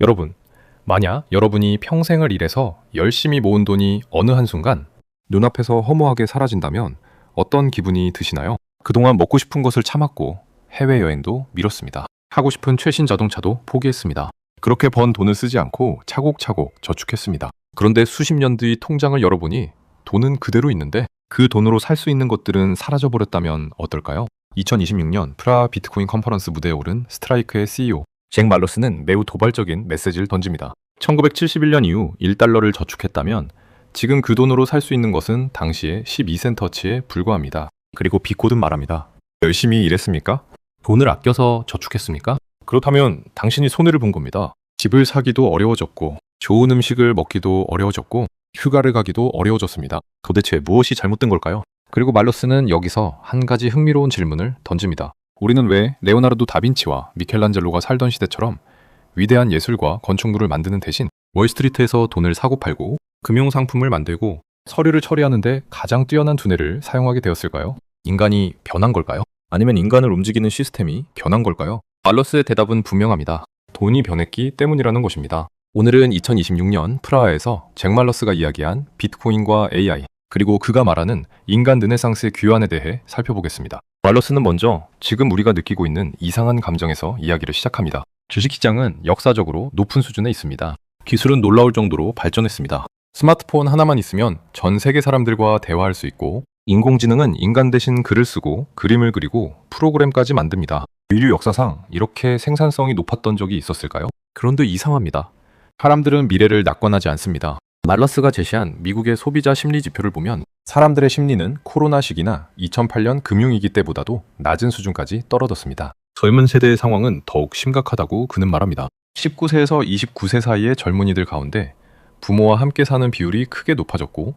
여러분, 만약 여러분이 평생을 일해서 열심히 모은 돈이 어느 한순간 눈앞에서 허무하게 사라진다면 어떤 기분이 드시나요? 그동안 먹고 싶은 것을 참았고 해외여행도 미뤘습니다. 하고 싶은 최신 자동차도 포기했습니다. 그렇게 번 돈을 쓰지 않고 차곡차곡 저축했습니다. 그런데 수십 년 뒤 통장을 열어보니 돈은 그대로 있는데 그 돈으로 살 수 있는 것들은 사라져버렸다면 어떨까요? 2026년 프라하 비트코인 컨퍼런스 무대에 오른 스트라이크의 CEO 잭 말로스는 매우 도발적인 메시지를 던집니다. 1971년 이후 1달러를 저축했다면 지금 그 돈으로 살 수 있는 것은 당시의 12센터치에 불과합니다. 그리고 비꼬듯 말합니다. 열심히 일했습니까? 돈을 아껴서 저축했습니까? 그렇다면 당신이 손해를 본 겁니다. 집을 사기도 어려워졌고 좋은 음식을 먹기도 어려워졌고 휴가를 가기도 어려워졌습니다. 도대체 무엇이 잘못된 걸까요? 그리고 말로스는 여기서 한 가지 흥미로운 질문을 던집니다. 우리는 왜 레오나르도 다빈치와 미켈란젤로가 살던 시대처럼 위대한 예술과 건축물을 만드는 대신 월스트리트에서 돈을 사고 팔고 금융상품을 만들고 서류를 처리하는데 가장 뛰어난 두뇌를 사용하게 되었을까요? 인간이 변한 걸까요? 아니면 인간을 움직이는 시스템이 변한 걸까요? 말로스의 대답은 분명합니다. 돈이 변했기 때문이라는 것입니다. 오늘은 2026년 프라하에서 잭 말로스가 이야기한 비트코인과 AI 그리고 그가 말하는 인간 르네상스의 귀환에 대해 살펴보겠습니다. 말로스는 먼저 지금 우리가 느끼고 있는 이상한 감정에서 이야기를 시작합니다. 주식시장은 역사적으로 높은 수준에 있습니다. 기술은 놀라울 정도로 발전했습니다. 스마트폰 하나만 있으면 전 세계 사람들과 대화할 수 있고 인공지능은 인간 대신 글을 쓰고 그림을 그리고 프로그램까지 만듭니다. 인류 역사상 이렇게 생산성이 높았던 적이 있었을까요? 그런데 이상합니다. 사람들은 미래를 낙관하지 않습니다. 말러스가 제시한 미국의 소비자 심리 지표를 보면 사람들의 심리는 코로나 시기나 2008년 금융위기 때보다도 낮은 수준까지 떨어졌습니다. 젊은 세대의 상황은 더욱 심각하다고 그는 말합니다. 19세에서 29세 사이의 젊은이들 가운데 부모와 함께 사는 비율이 크게 높아졌고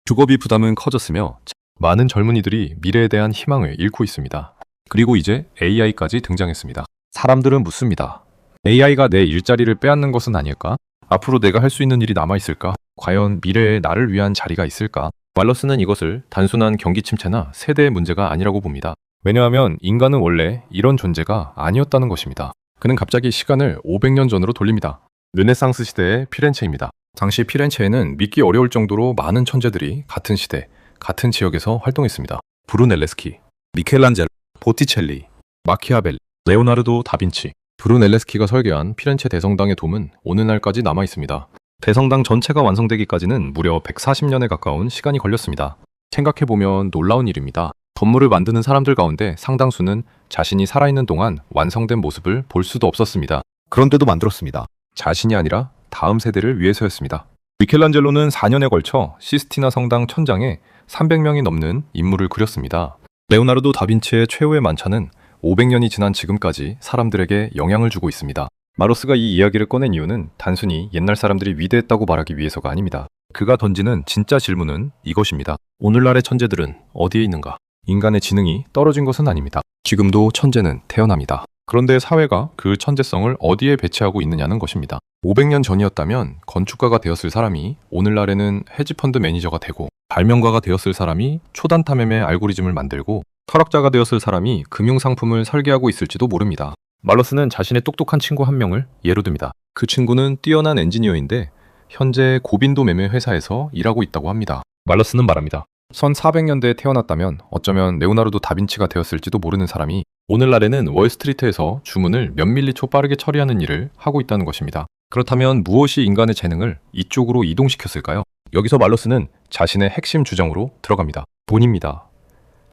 주거비 부담은 커졌으며 많은 젊은이들이 미래에 대한 희망을 잃고 있습니다. 그리고 이제 AI까지 등장했습니다. 사람들은 묻습니다. AI가 내 일자리를 빼앗는 것은 아닐까? 앞으로 내가 할 수 있는 일이 남아있을까? 과연 미래에 나를 위한 자리가 있을까? 말러스는 이것을 단순한 경기 침체나 세대의 문제가 아니라고 봅니다. 왜냐하면 인간은 원래 이런 존재가 아니었다는 것입니다. 그는 갑자기 시간을 500년 전으로 돌립니다. 르네상스 시대의 피렌체입니다. 당시 피렌체에는 믿기 어려울 정도로 많은 천재들이 같은 시대, 같은 지역에서 활동했습니다. 브루넬레스키, 미켈란젤로, 보티첼리, 마키아벨리, 레오나르도 다빈치. 브루넬레스키가 설계한 피렌체 대성당의 돔은 오늘날까지 남아있습니다. 대성당 전체가 완성되기까지는 무려 140년에 가까운 시간이 걸렸습니다. 생각해보면 놀라운 일입니다. 건물을 만드는 사람들 가운데 상당수는 자신이 살아있는 동안 완성된 모습을 볼 수도 없었습니다. 그런데도 만들었습니다. 자신이 아니라 다음 세대를 위해서였습니다. 미켈란젤로는 4년에 걸쳐 시스티나 성당 천장에 300명이 넘는 인물을 그렸습니다. 레오나르도 다빈치의 최후의 만찬은 500년이 지난 지금까지 사람들에게 영향을 주고 있습니다. 마로스가 이 이야기를 꺼낸 이유는 단순히 옛날 사람들이 위대했다고 말하기 위해서가 아닙니다. 그가 던지는 진짜 질문은 이것입니다. 오늘날의 천재들은 어디에 있는가? 인간의 지능이 떨어진 것은 아닙니다. 지금도 천재는 태어납니다. 그런데 사회가 그 천재성을 어디에 배치하고 있느냐는 것입니다. 500년 전이었다면 건축가가 되었을 사람이 오늘날에는 헤지펀드 매니저가 되고 발명가가 되었을 사람이 초단타 매매 알고리즘을 만들고 철학자가 되었을 사람이 금융상품을 설계하고 있을지도 모릅니다. 말러스는 자신의 똑똑한 친구 한 명을 예로 듭니다. 그 친구는 뛰어난 엔지니어인데 현재 고빈도 매매 회사에서 일하고 있다고 합니다. 말러스는 말합니다. 1400년대에 태어났다면 어쩌면 레오나르도 다빈치가 되었을지도 모르는 사람이 오늘날에는 월스트리트에서 주문을 몇 밀리초 빠르게 처리하는 일을 하고 있다는 것입니다. 그렇다면 무엇이 인간의 재능을 이쪽으로 이동시켰을까요? 여기서 말러스는 자신의 핵심 주장으로 들어갑니다. 돈입니다.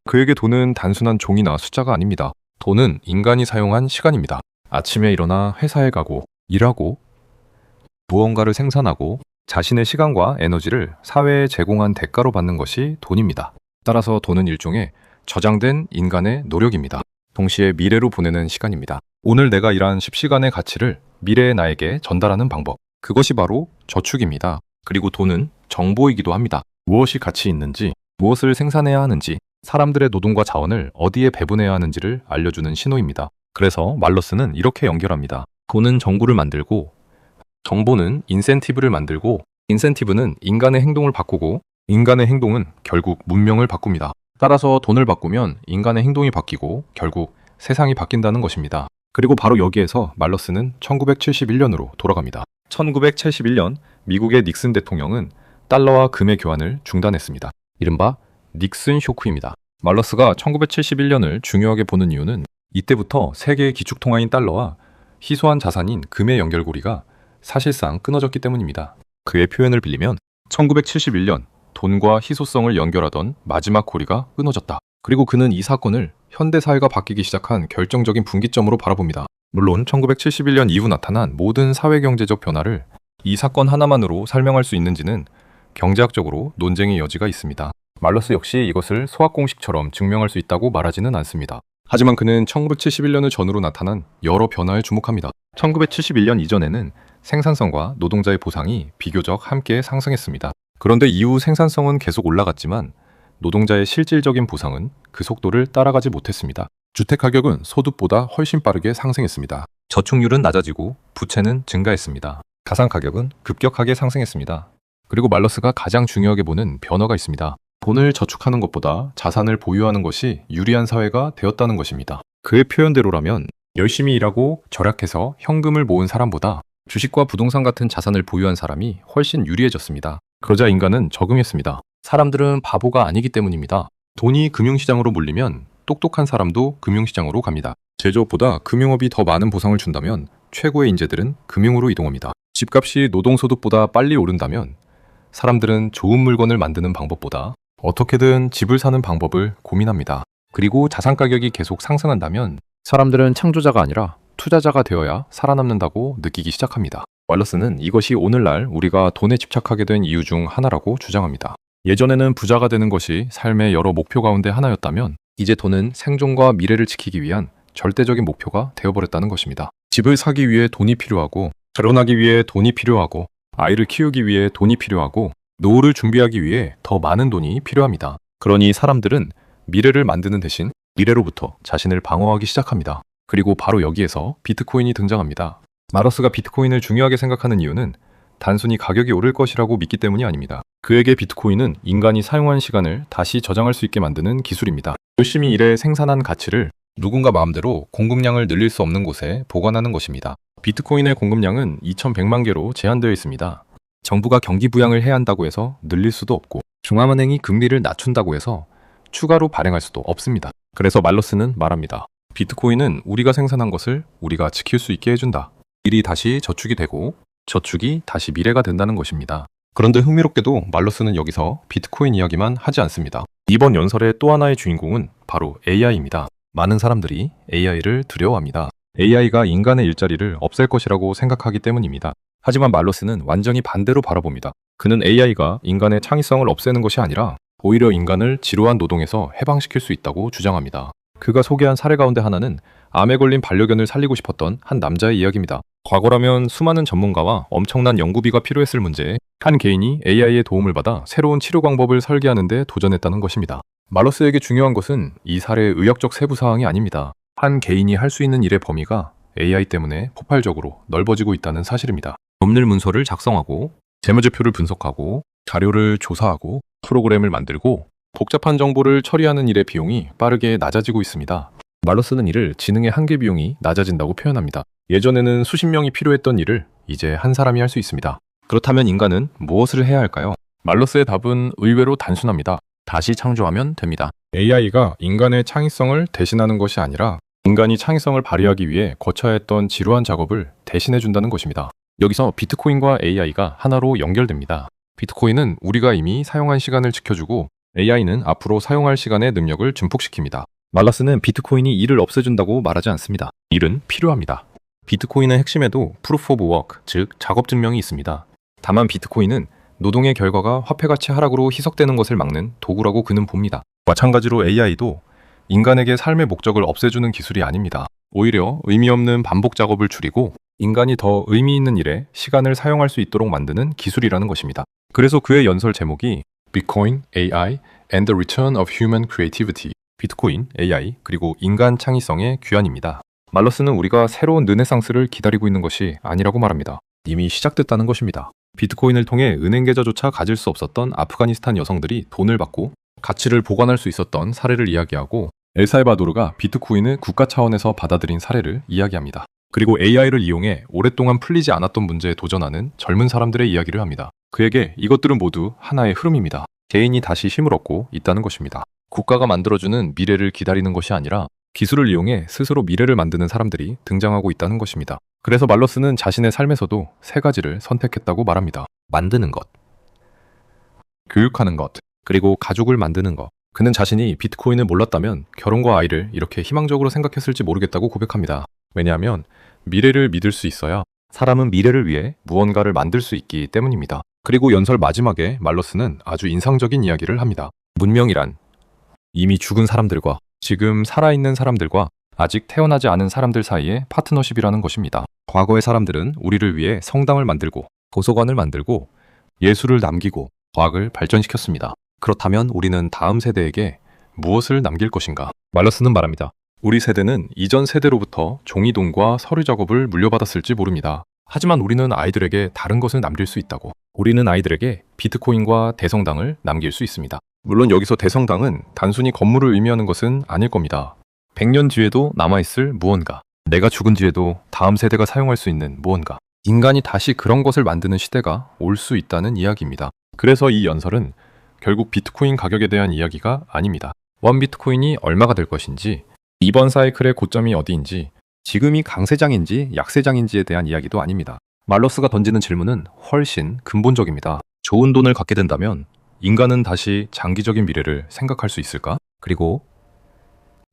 그에게 돈은 단순한 종이나 숫자가 아닙니다. 돈은 인간이 사용한 시간입니다. 아침에 일어나 회사에 가고 일하고 무언가를 생산하고 자신의 시간과 에너지를 사회에 제공한 대가로 받는 것이 돈입니다. 따라서 돈은 일종의 저장된 인간의 노력입니다. 동시에 미래로 보내는 시간입니다. 오늘 내가 일한 10시간의 가치를 미래의 나에게 전달하는 방법. 그것이 바로 저축입니다. 그리고 돈은 정보이기도 합니다. 무엇이 가치 있는지, 무엇을 생산해야 하는지, 사람들의 노동과 자원을 어디에 배분해야 하는지를 알려주는 신호입니다. 그래서 말러스는 이렇게 연결합니다. 돈은 정보를 만들고 정보는 인센티브를 만들고 인센티브는 인간의 행동을 바꾸고 인간의 행동은 결국 문명을 바꿉니다. 따라서 돈을 바꾸면 인간의 행동이 바뀌고 결국 세상이 바뀐다는 것입니다. 그리고 바로 여기에서 말러스는 1971년으로 돌아갑니다. 1971년 미국의 닉슨 대통령은 달러와 금의 교환을 중단했습니다. 이른바 닉슨 쇼크입니다. 말러스가 1971년을 중요하게 보는 이유는 이때부터 세계의 기축통화인 달러와 희소한 자산인 금의 연결고리가 사실상 끊어졌기 때문입니다. 그의 표현을 빌리면 1971년 돈과 희소성을 연결하던 마지막 고리가 끊어졌다. 그리고 그는 이 사건을 현대사회가 바뀌기 시작한 결정적인 분기점으로 바라봅니다. 물론 1971년 이후 나타난 모든 사회경제적 변화를 이 사건 하나만으로 설명할 수 있는지는 경제학적으로 논쟁의 여지가 있습니다. 말러스 역시 이것을 소학공식처럼 증명할 수 있다고 말하지는 않습니다. 하지만 그는 1971년을 전후로 나타난 여러 변화에 주목합니다. 1971년 이전에는 생산성과 노동자의 보상이 비교적 함께 상승했습니다. 그런데 이후 생산성은 계속 올라갔지만 노동자의 실질적인 보상은 그 속도를 따라가지 못했습니다. 주택가격은 소득보다 훨씬 빠르게 상승했습니다. 저축률은 낮아지고 부채는 증가했습니다. 가상가격은 급격하게 상승했습니다. 그리고 말러스가 가장 중요하게 보는 변화가 있습니다. 돈을 저축하는 것보다 자산을 보유하는 것이 유리한 사회가 되었다는 것입니다. 그의 표현대로라면 열심히 일하고 절약해서 현금을 모은 사람보다 주식과 부동산 같은 자산을 보유한 사람이 훨씬 유리해졌습니다. 그러자 인간은 적응했습니다. 사람들은 바보가 아니기 때문입니다. 돈이 금융시장으로 몰리면 똑똑한 사람도 금융시장으로 갑니다. 제조업보다 금융업이 더 많은 보상을 준다면 최고의 인재들은 금융으로 이동합니다. 집값이 노동소득보다 빨리 오른다면 사람들은 좋은 물건을 만드는 방법보다 어떻게든 집을 사는 방법을 고민합니다. 그리고 자산 가격이 계속 상승한다면 사람들은 창조자가 아니라 투자자가 되어야 살아남는다고 느끼기 시작합니다. 말러스는 이것이 오늘날 우리가 돈에 집착하게 된 이유 중 하나라고 주장합니다. 예전에는 부자가 되는 것이 삶의 여러 목표 가운데 하나였다면 이제 돈은 생존과 미래를 지키기 위한 절대적인 목표가 되어버렸다는 것입니다. 집을 사기 위해 돈이 필요하고 결혼하기 위해 돈이 필요하고 아이를 키우기 위해 돈이 필요하고 노후를 준비하기 위해 더 많은 돈이 필요합니다. 그러니 사람들은 미래를 만드는 대신 미래로부터 자신을 방어하기 시작합니다. 그리고 바로 여기에서 비트코인이 등장합니다. 마러스가 비트코인을 중요하게 생각하는 이유는 단순히 가격이 오를 것이라고 믿기 때문이 아닙니다. 그에게 비트코인은 인간이 사용한 시간을 다시 저장할 수 있게 만드는 기술입니다. 열심히 일해 생산한 가치를 누군가 마음대로 공급량을 늘릴 수 없는 곳에 보관하는 것입니다. 비트코인의 공급량은 2100만 개로 제한되어 있습니다. 정부가 경기 부양을 해야 한다고 해서 늘릴 수도 없고 중앙은행이 금리를 낮춘다고 해서 추가로 발행할 수도 없습니다. 그래서 말러스는 말합니다. 비트코인은 우리가 생산한 것을 우리가 지킬 수 있게 해준다. 일이 다시 저축이 되고 저축이 다시 미래가 된다는 것입니다. 그런데 흥미롭게도 말러스는 여기서 비트코인 이야기만 하지 않습니다. 이번 연설의 또 하나의 주인공은 바로 AI입니다. 많은 사람들이 AI를 두려워합니다. AI가 인간의 일자리를 없앨 것이라고 생각하기 때문입니다. 하지만 말러스는 완전히 반대로 바라봅니다. 그는 AI가 인간의 창의성을 없애는 것이 아니라 오히려 인간을 지루한 노동에서 해방시킬 수 있다고 주장합니다. 그가 소개한 사례 가운데 하나는 암에 걸린 반려견을 살리고 싶었던 한 남자의 이야기입니다. 과거라면 수많은 전문가와 엄청난 연구비가 필요했을 문제에 한 개인이 AI의 도움을 받아 새로운 치료 방법을 설계하는 데 도전했다는 것입니다. 말러스에게 중요한 것은 이 사례의 의학적 세부 사항이 아닙니다. 한 개인이 할 수 있는 일의 범위가 AI 때문에 폭발적으로 넓어지고 있다는 사실입니다. 법률 문서를 작성하고 재무제표를 분석하고 자료를 조사하고 프로그램을 만들고 복잡한 정보를 처리하는 일의 비용이 빠르게 낮아지고 있습니다. 말러스는 이를 지능의 한계 비용이 낮아진다고 표현합니다. 예전에는 수십 명이 필요했던 일을 이제 한 사람이 할 수 있습니다. 그렇다면 인간은 무엇을 해야 할까요? 말러스의 답은 의외로 단순합니다. 다시 창조하면 됩니다. AI가 인간의 창의성을 대신하는 것이 아니라 인간이 창의성을 발휘하기 위해 거쳐야 했던 지루한 작업을 대신해준다는 것입니다. 여기서 비트코인과 AI가 하나로 연결됩니다. 비트코인은 우리가 이미 사용한 시간을 지켜주고 AI는 앞으로 사용할 시간의 능력을 증폭시킵니다. 말러스는 비트코인이 일을 없애준다고 말하지 않습니다. 일은 필요합니다. 비트코인의 핵심에도 프루프 오브 워크, 즉 작업 증명이 있습니다. 다만 비트코인은 노동의 결과가 화폐가치 하락으로 희석되는 것을 막는 도구라고 그는 봅니다. 마찬가지로 AI도 인간에게 삶의 목적을 없애주는 기술이 아닙니다. 오히려 의미 없는 반복 작업을 줄이고 인간이 더 의미 있는 일에 시간을 사용할 수 있도록 만드는 기술이라는 것입니다. 그래서 그의 연설 제목이 Bitcoin, AI and the Return of Human Creativity, 비트코인, AI, 그리고 인간 창의성의 귀환입니다. 말러스는 우리가 새로운 르네상스를 기다리고 있는 것이 아니라고 말합니다. 이미 시작됐다는 것입니다. 비트코인을 통해 은행 계좌조차 가질 수 없었던 아프가니스탄 여성들이 돈을 받고 가치를 보관할 수 있었던 사례를 이야기하고 엘살바도르가 비트코인을 국가 차원에서 받아들인 사례를 이야기합니다. 그리고 AI를 이용해 오랫동안 풀리지 않았던 문제에 도전하는 젊은 사람들의 이야기를 합니다. 그에게 이것들은 모두 하나의 흐름입니다. 개인이 다시 힘을 얻고 있다는 것입니다. 국가가 만들어주는 미래를 기다리는 것이 아니라 기술을 이용해 스스로 미래를 만드는 사람들이 등장하고 있다는 것입니다. 그래서 말러스는 자신의 삶에서도 세 가지를 선택했다고 말합니다. 만드는 것, 교육하는 것, 그리고 가족을 만드는 것. 그는 자신이 비트코인을 몰랐다면 결혼과 아이를 이렇게 희망적으로 생각했을지 모르겠다고 고백합니다. 왜냐하면 미래를 믿을 수 있어야 사람은 미래를 위해 무언가를 만들 수 있기 때문입니다. 그리고 연설 마지막에 말러스는 아주 인상적인 이야기를 합니다. 문명이란 이미 죽은 사람들과 지금 살아있는 사람들과 아직 태어나지 않은 사람들 사이의 파트너십이라는 것입니다. 과거의 사람들은 우리를 위해 성당을 만들고 도서관을 만들고 예술을 남기고 과학을 발전시켰습니다. 그렇다면 우리는 다음 세대에게 무엇을 남길 것인가? 말러스는 말합니다. 우리 세대는 이전 세대로부터 종이동과 서류 작업을 물려받았을지 모릅니다. 하지만 우리는 아이들에게 다른 것을 남길 수 있다고. 우리는 아이들에게 비트코인과 대성당을 남길 수 있습니다. 물론 여기서 대성당은 단순히 건물을 의미하는 것은 아닐 겁니다. 100년 뒤에도 남아있을 무언가, 내가 죽은 뒤에도 다음 세대가 사용할 수 있는 무언가, 인간이 다시 그런 것을 만드는 시대가 올 수 있다는 이야기입니다. 그래서 이 연설은 결국 비트코인 가격에 대한 이야기가 아닙니다. 원 비트코인이 얼마가 될 것인지, 이번 사이클의 고점이 어디인지, 지금이 강세장인지 약세장인지에 대한 이야기도 아닙니다. 말러스가 던지는 질문은 훨씬 근본적입니다. 좋은 돈을 갖게 된다면 인간은 다시 장기적인 미래를 생각할 수 있을까? 그리고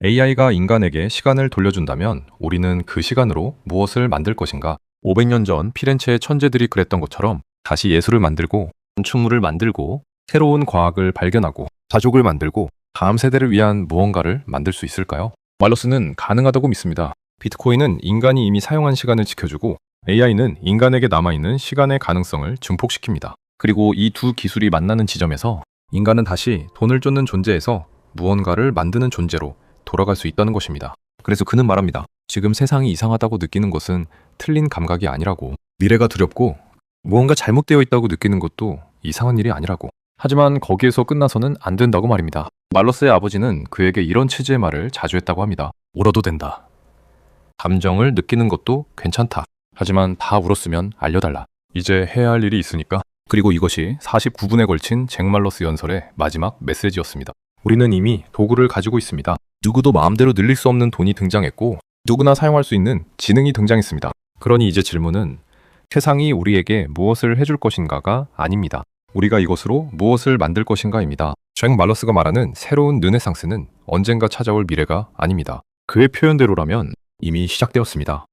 AI가 인간에게 시간을 돌려준다면 우리는 그 시간으로 무엇을 만들 것인가? 500년 전 피렌체의 천재들이 그랬던 것처럼 다시 예술을 만들고 건축물을 만들고 새로운 과학을 발견하고 가족을 만들고 다음 세대를 위한 무언가를 만들 수 있을까요? 말러스는 가능하다고 믿습니다. 비트코인은 인간이 이미 사용한 시간을 지켜주고 AI는 인간에게 남아있는 시간의 가능성을 증폭시킵니다. 그리고 이 두 기술이 만나는 지점에서 인간은 다시 돈을 쫓는 존재에서 무언가를 만드는 존재로 돌아갈 수 있다는 것입니다. 그래서 그는 말합니다. 지금 세상이 이상하다고 느끼는 것은 틀린 감각이 아니라고. 미래가 두렵고 무언가 잘못되어 있다고 느끼는 것도 이상한 일이 아니라고. 하지만 거기에서 끝나서는 안 된다고 말입니다. 말러스의 아버지는 그에게 이런 취지의 말을 자주 했다고 합니다. 울어도 된다. 감정을 느끼는 것도 괜찮다. 하지만 다 울었으면 알려달라. 이제 해야 할 일이 있으니까. 그리고 이것이 49분에 걸친 잭 말러스 연설의 마지막 메시지였습니다. 우리는 이미 도구를 가지고 있습니다. 누구도 마음대로 늘릴 수 없는 돈이 등장했고 누구나 사용할 수 있는 지능이 등장했습니다. 그러니 이제 질문은 세상이 우리에게 무엇을 해줄 것인가가 아닙니다. 우리가 이것으로 무엇을 만들 것인가입니다. 잭 말러스가 말하는 새로운 르네상스는 언젠가 찾아올 미래가 아닙니다. 그의 표현대로라면 이미 시작되었습니다.